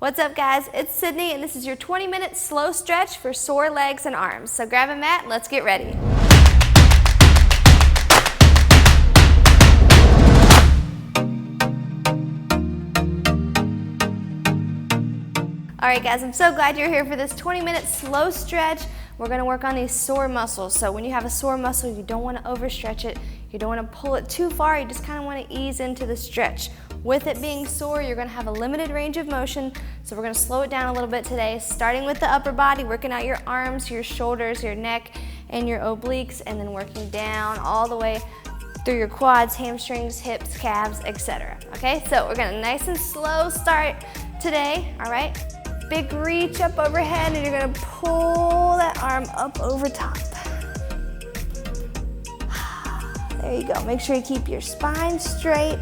What's up, guys? It's Sydney, and this is your 20-minute slow stretch for sore legs and arms. So grab a mat and let's get ready. All right, guys, I'm so glad you're here for this 20-minute slow stretch. We're gonna work on these sore muscles. So when you have a sore muscle, you don't wanna overstretch it. You don't wanna pull it too far. You just kinda wanna ease into the stretch. With it being sore, you're gonna have a limited range of motion. So we're gonna slow it down a little bit today, starting with the upper body, working out your arms, your shoulders, your neck, and your obliques, and then working down all the way through your quads, hamstrings, hips, calves, etc. Okay, so we're gonna nice and slow start today, all right? Big reach up overhead, and you're gonna pull that arm up over top. There you go. Make sure you keep your spine straight.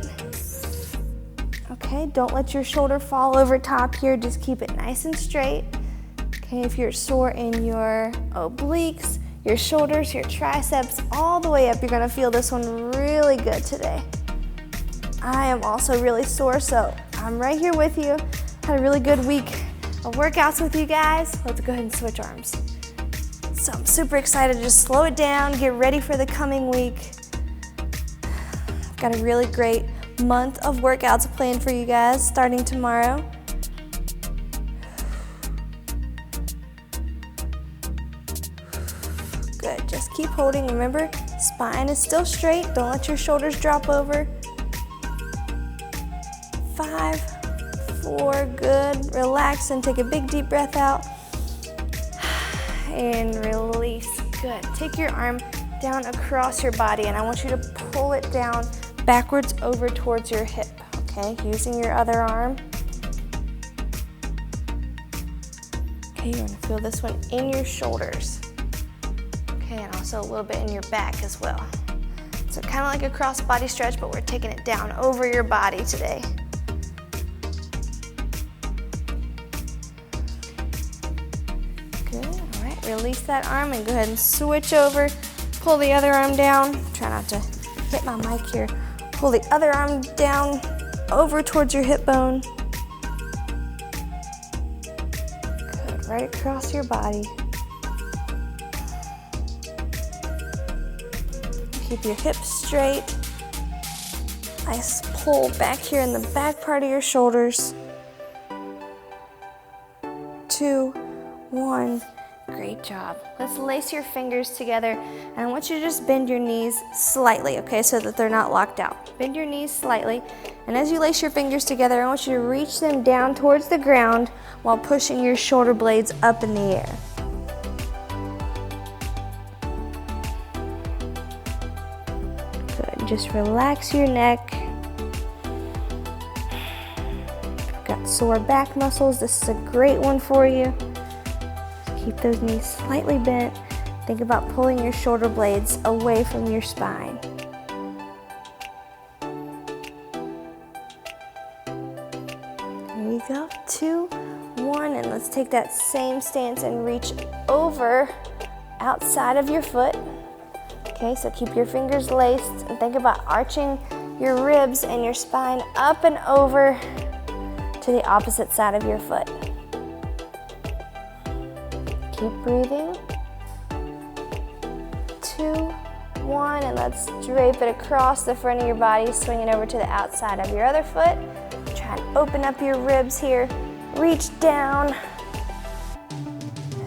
Okay, don't let your shoulder fall over top here. Just keep it nice and straight. Okay, if you're sore in your obliques, your shoulders, your triceps, all the way up, you're gonna feel this one really good today. I am also really sore, so I'm right here with you. Had a really good week of workouts with you guys. Let's go ahead and switch arms. So I'm super excited to just slow it down, get ready for the coming week. I've got a really great month of workouts planned for you guys starting tomorrow. Good, just keep holding. Remember, spine is still straight. Don't let your shoulders drop over. 5, 4, good. Relax and take a big deep breath out. And release, good. Take your arm down across your body, and I want you to pull it down backwards over towards your hip, okay? Using your other arm. Okay, you're gonna feel this one in your shoulders. Okay, and also a little bit in your back as well. So kind of like a cross body stretch, but we're taking it down over your body today. Good, all right, release that arm and go ahead and switch over. Pull the other arm down. Try not to hit my mic here. Pull the other arm down over towards your hip bone. Good, right across your body. Keep your hips straight. Nice pull back here in the back part of your shoulders. 2, 1. Great job. Let's lace your fingers together, and I want you to just bend your knees slightly, okay, so that they're not locked out. Bend your knees slightly, and as you lace your fingers together, I want you to reach them down towards the ground while pushing your shoulder blades up in the air. Good, just relax your neck. If you've got sore back muscles, this is a great one for you. Keep those knees slightly bent. Think about pulling your shoulder blades away from your spine. There you go, 2, 1, and let's take that same stance and reach over outside of your foot. Okay, so keep your fingers laced and think about arching your ribs and your spine up and over to the opposite side of your foot. Keep breathing. 2, 1, and let's drape it across the front of your body, swing it over to the outside of your other foot. Try and open up your ribs here. Reach down.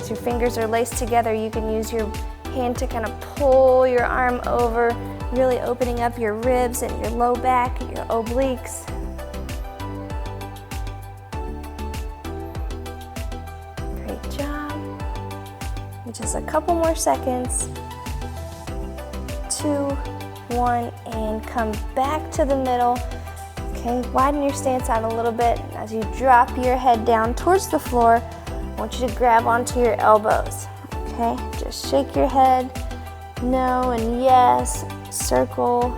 As your fingers are laced together, you can use your hand to kind of pull your arm over, really opening up your ribs and your low back and your obliques. Great job. Just a couple more seconds. 2, 1, and come back to the middle. Okay, widen your stance out a little bit. As you drop your head down towards the floor, I want you to grab onto your elbows. Okay, just shake your head, no and yes, circle,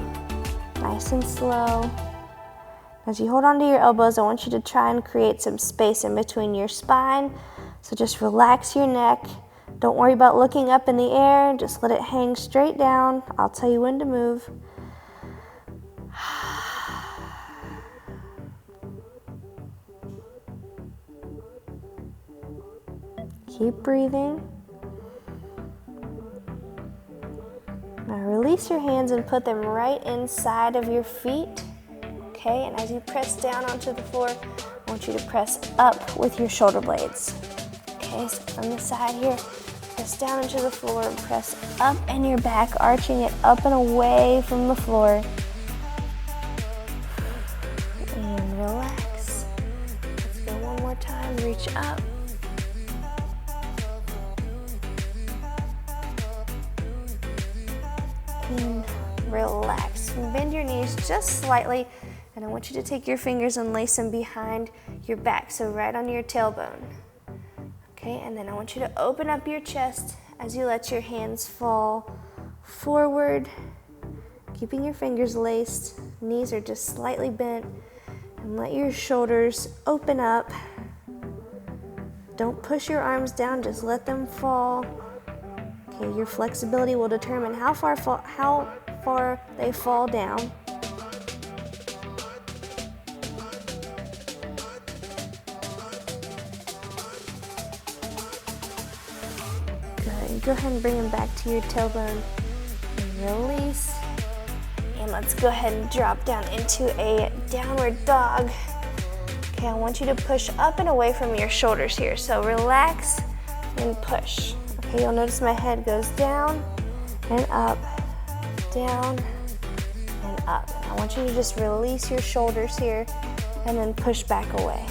nice and slow. As you hold onto your elbows, I want you to try and create some space in between your spine. So just relax your neck. Don't worry about looking up in the air, just let it hang straight down. I'll tell you when to move. Keep breathing. Now release your hands and put them right inside of your feet. Okay, and as you press down onto the floor, I want you to press up with your shoulder blades. Okay, so from the side here, press down into the floor and press up in your back, arching it up and away from the floor. And relax. Let's go one more time, reach up. And relax. Bend your knees just slightly, and I want you to take your fingers and lace them behind your back, so right on your tailbone. Okay, and then I want you to open up your chest as you let your hands fall forward, keeping your fingers laced, knees are just slightly bent, and let your shoulders open up. Don't push your arms down, just let them fall. Okay, your flexibility will determine how far they fall down. Go ahead and bring them back to your tailbone and release. And let's go ahead and drop down into a downward dog. Okay, I want you to push up and away from your shoulders here. So relax and push. Okay, you'll notice my head goes down and up, down and up. And I want you to just release your shoulders here and then push back away.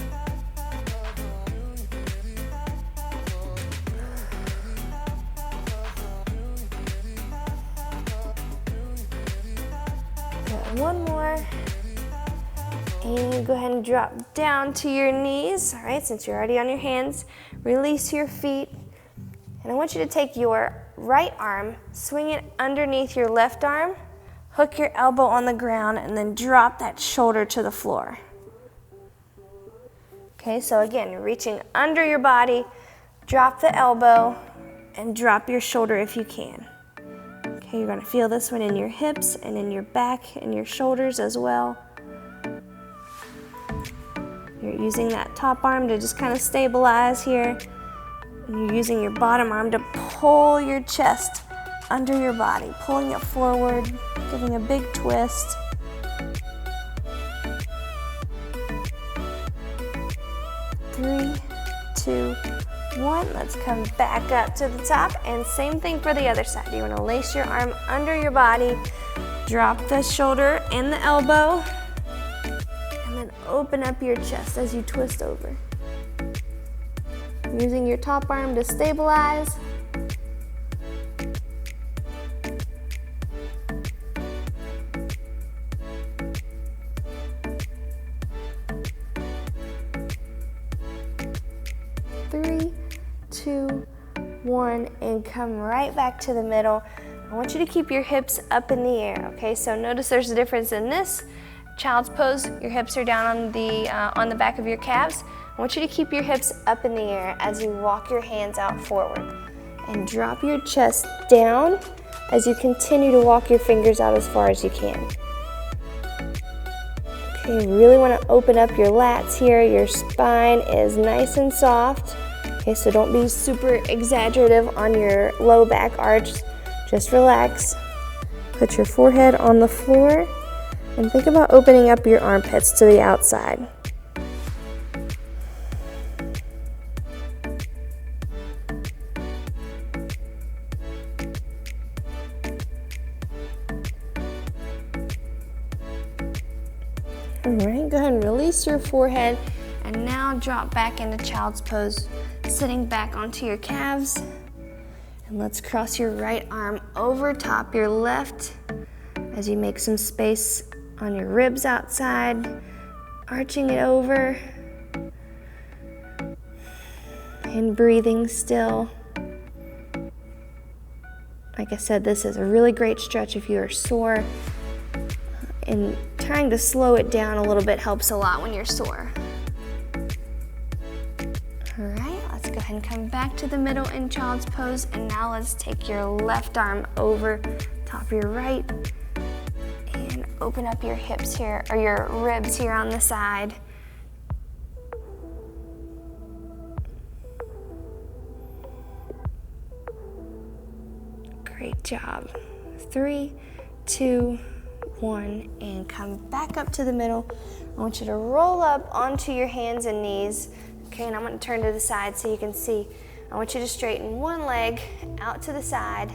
One more, and go ahead and drop down to your knees. All right, since you're already on your hands, release your feet, and I want you to take your right arm, swing it underneath your left arm, hook your elbow on the ground, and then drop that shoulder to the floor. Okay, so again, you're reaching under your body, drop the elbow, and drop your shoulder if you can. Okay, you're gonna feel this one in your hips and in your back and your shoulders as well. You're using that top arm to just kind of stabilize here. And you're using your bottom arm to pull your chest under your body, pulling it forward, giving a big twist. Three, two, one. Let's come back up to the top, and same thing for the other side. You want to lace your arm under your body, drop the shoulder and the elbow, and then open up your chest as you twist over. Using your top arm to stabilize. Three, two, one, and come right back to the middle. I want you to keep your hips up in the air, okay? So notice there's a difference in this child's pose. Your hips are down on the back of your calves. I want you to keep your hips up in the air as you walk your hands out forward. And drop your chest down as you continue to walk your fingers out as far as you can. Okay, you really want to open up your lats here. Your spine is nice and soft. Okay, so don't be super exaggerative on your low back arch. Just relax. Put your forehead on the floor and think about opening up your armpits to the outside. All right, go ahead and release your forehead, and now drop back into child's pose, sitting back onto your calves. And let's cross your right arm over top your left as you make some space on your ribs outside, arching it over and breathing still. Like I said, this is a really great stretch if you are sore, and trying to slow it down a little bit helps a lot when you're sore. All right, let's go ahead and come back to the middle in child's pose, and now let's take your left arm over top your right and open up your hips here, or your ribs here on the side. Great job. 3, 2, 1, and come back up to the middle. I want you to roll up onto your hands and knees. Okay, and I'm going to turn to the side so you can see. I want you to straighten one leg out to the side,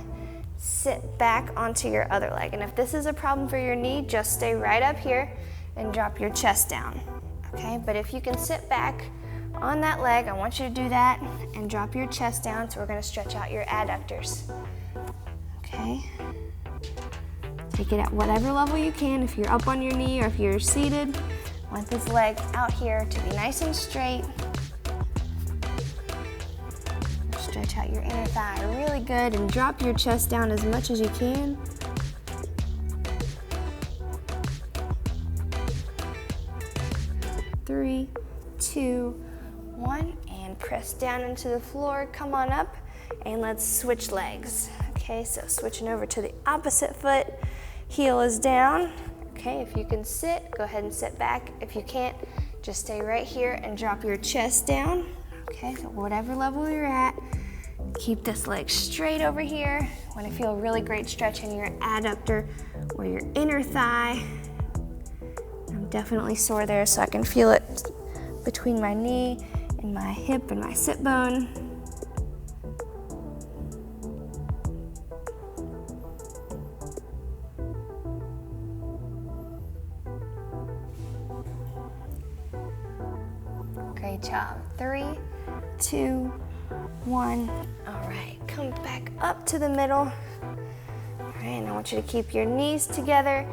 sit back onto your other leg. And if this is a problem for your knee, just stay right up here and drop your chest down. Okay, but if you can sit back on that leg, I want you to do that and drop your chest down. So we're going to stretch out your adductors. Okay. Take it at whatever level you can. If you're up on your knee or if you're seated, I want this leg out here to be nice and straight. Stretch out your inner thigh really good and drop your chest down as much as you can. Three, 2, 1, and press down into the floor. Come on up and let's switch legs. Okay, so switching over to the opposite foot. Heel is down. Okay, if you can sit, go ahead and sit back. If you can't, just stay right here and drop your chest down. Okay, so whatever level you're at, keep this leg straight over here. Want to feel a really great stretch in your adductor or your inner thigh. I'm definitely sore there, so I can feel it between my knee and my hip and my sit bone. Great job. 3, 2, 1. All right, come back up to the middle. All right, and I want you to keep your knees together.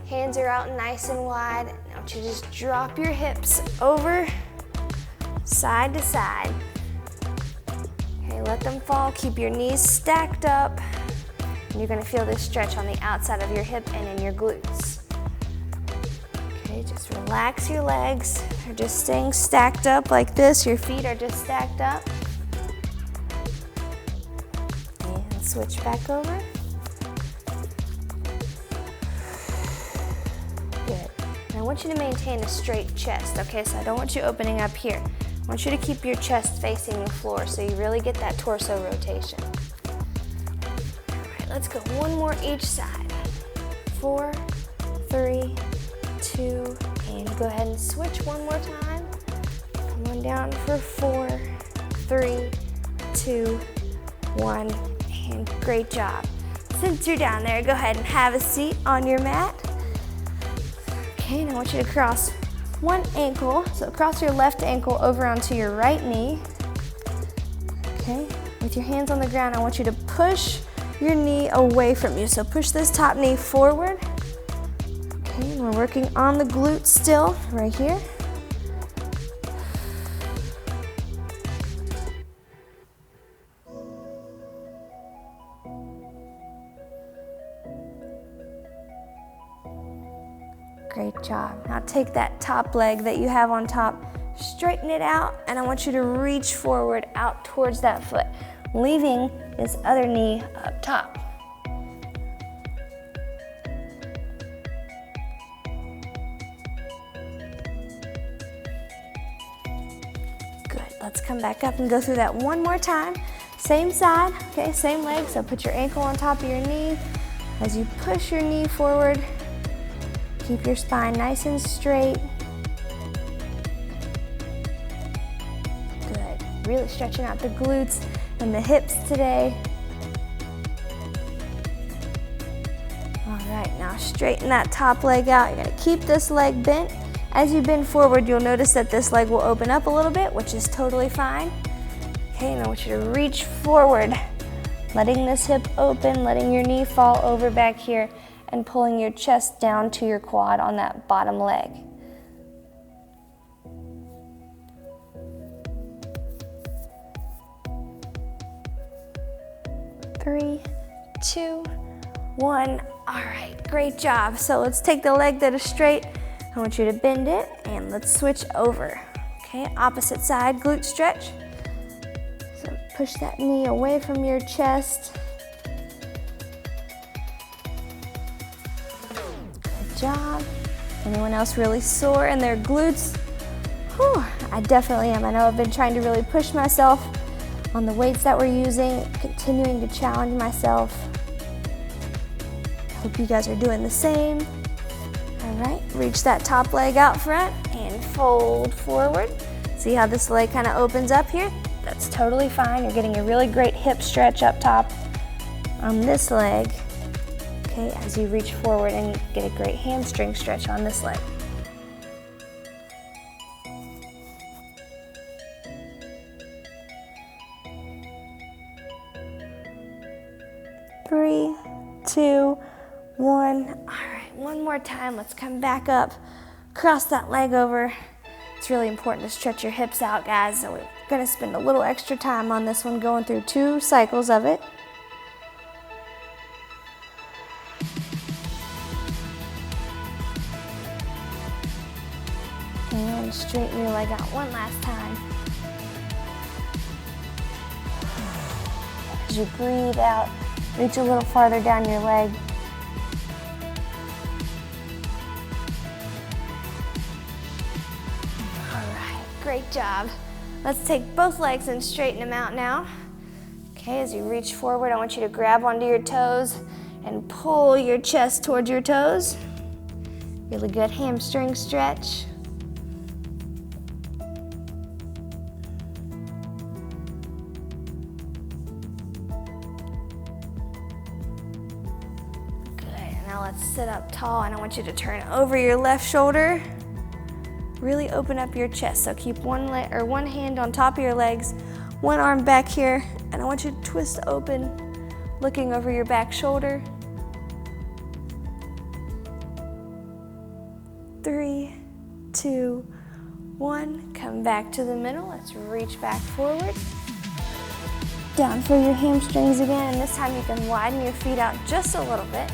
Hands are out nice and wide. I want you to just drop your hips over, side to side. Okay, let them fall. Keep your knees stacked up. And you're gonna feel this stretch on the outside of your hip and in your glutes. Okay, just relax your legs. They're just staying stacked up like this. Your feet are just stacked up. And switch back over. Good. And I want you to maintain a straight chest, okay? So I don't want you opening up here. I want you to keep your chest facing the floor so you really get that torso rotation. All right, let's go one more each side. 4, 3, 2, and go ahead and switch one more time. Come on down for 4, 3, 2, 1, and great job. Since you're down there, go ahead and have a seat on your mat. Okay, and I want you to cross one ankle, so cross your left ankle over onto your right knee. Okay, with your hands on the ground, I want you to push your knee away from you. So push this top knee forward. Okay, and we're working on the glutes still, right here. Great job. Now take that top leg that you have on top, straighten it out, and I want you to reach forward out towards that foot, leaving this other knee up top. Good. Let's come back up and go through that one more time. Same side, okay, same leg, so put your ankle on top of your knee. As you push your knee forward, keep your spine nice and straight. Good. Really stretching out the glutes and the hips today. All right, now straighten that top leg out. You're gonna keep this leg bent. As you bend forward, you'll notice that this leg will open up a little bit, which is totally fine. Okay, and I want you to reach forward, letting this hip open, letting your knee fall over back here, and pulling your chest down to your quad on that bottom leg. Three, 2, 1. All right, great job. So let's take the leg that is straight. I want you to bend it and let's switch over. Okay, opposite side, glute stretch. So push that knee away from your chest. Good job. Anyone else really sore in their glutes? Whew, I definitely am. I know I've been trying to really push myself on the weights that we're using, continuing to challenge myself. Hope you guys are doing the same. All right, reach that top leg out front and fold forward. See how this leg kind of opens up here? That's totally fine. You're getting a really great hip stretch up top on this leg. Okay, as you reach forward and get a great hamstring stretch on this leg. Three, two, one. All right, one more time. Let's come back up, cross that leg over. It's really important to stretch your hips out, guys. So we're gonna spend a little extra time on this one, going through 2 cycles of it. And straighten your leg out one last time. As you breathe out, reach a little farther down your leg. All right, great job. Let's take both legs and straighten them out now. Okay, as you reach forward, I want you to grab onto your toes and pull your chest towards your toes. Really good hamstring stretch. Now let's sit up tall, and I want you to turn over your left shoulder. Really open up your chest. So keep one hand on top of your legs, one arm back here, and I want you to twist open, looking over your back shoulder. 3, 2, 1. Come back to the middle. Let's reach back forward. Down for your hamstrings again, and this time you can widen your feet out just a little bit.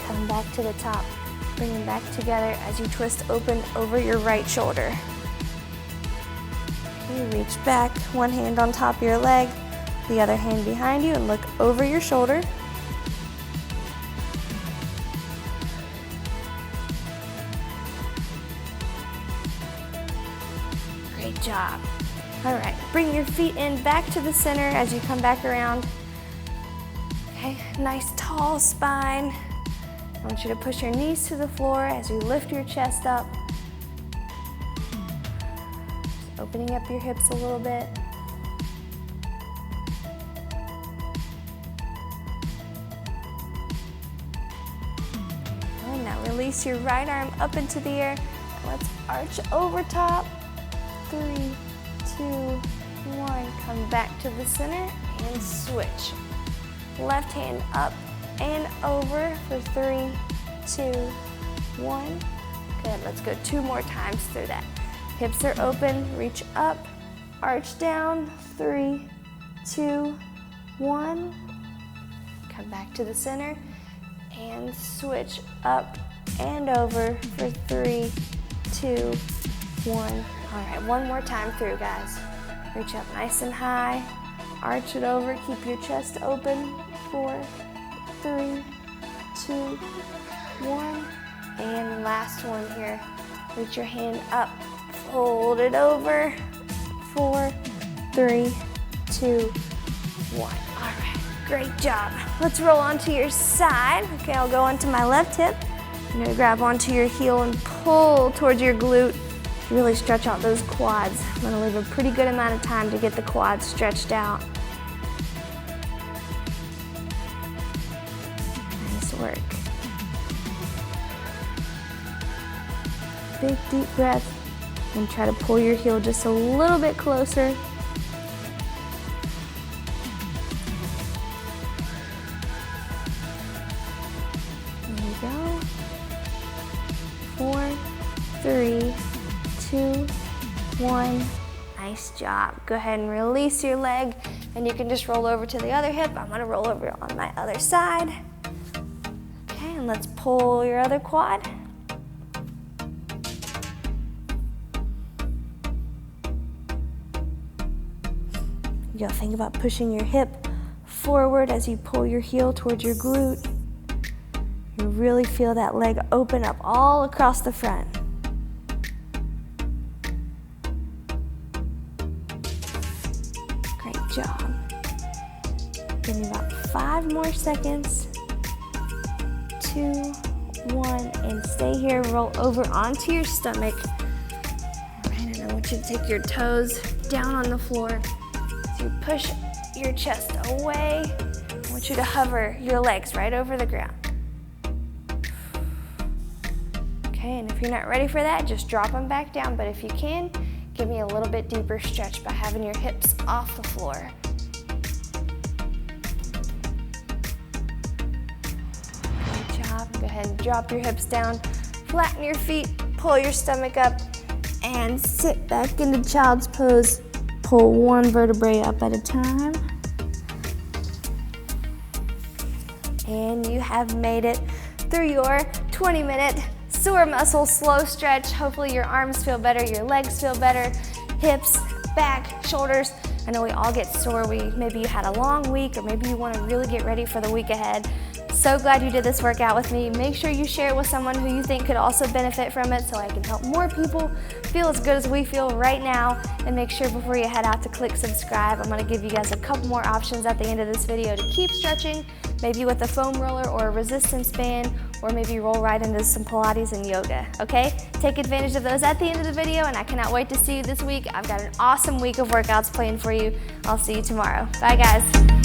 Come back to the top. Bring them back together as you twist open over your right shoulder. You reach back, one hand on top of your leg, the other hand behind you, and look over your shoulder. Great job. All right, bring your feet in back to the center as you come back around. Okay, nice tall spine. I want you to push your knees to the floor as you lift your chest up. Just opening up your hips a little bit. And now release your right arm up into the air. Let's arch over top. 3, 2, 1. Come back to the center and switch. Left hand up and over for 3, 2, 1. Good, let's go 2 more times through that. Hips are open, reach up, arch down, 3, 2, 1. Come back to the center and switch up and over for 3, 2, 1. All right, one more time through, guys. Reach up nice and high, arch it over, keep your chest open, 4, 3, 2, 1, and last one here. Reach your hand up, fold it over, 4, 3, 2, 1. All right, great job. Let's roll onto your side. Okay, I'll go onto my left hip. I'm gonna grab onto your heel and pull towards your glute. Really stretch out those quads. I'm gonna leave a pretty good amount of time to get the quads stretched out. Work. Big deep breath and try to pull your heel just a little bit closer. There you go. 4, 3, 2, 1. Nice job. Go ahead and release your leg, and you can just roll over to the other hip. I'm gonna roll over on my other side. And let's pull your other quad. You gotta think about pushing your hip forward as you pull your heel towards your glute. You really feel that leg open up all across the front. 5 more seconds. 2, 1, and stay here. Roll over onto your stomach. All right, and I want you to take your toes down on the floor. So you push your chest away. I want you to hover your legs right over the ground. Okay, and if you're not ready for that, just drop them back down. But if you can, give me a little bit deeper stretch by having your hips off the floor. Good job. Go ahead and drop your hips down, flatten your feet, pull your stomach up, and sit back into child's pose. Pull one vertebrae up at a time. And you have made it through your 20-minute sore muscle slow stretch. Hopefully your arms feel better, your legs feel better, hips, back, shoulders. I know we all get sore. Maybe you had a long week, or maybe you want to really get ready for the week ahead. So glad you did this workout with me. Make sure you share it with someone who you think could also benefit from it, so I can help more people feel as good as we feel right now. And make sure before you head out to click subscribe. I'm going to give you guys a couple more options at the end of this video to keep stretching, maybe with a foam roller or a resistance band, or maybe roll right into some Pilates and yoga, okay? Take advantage of those at the end of the video, and I cannot wait to see you this week. I've got an awesome week of workouts planned for you. I'll see you tomorrow. Bye, guys.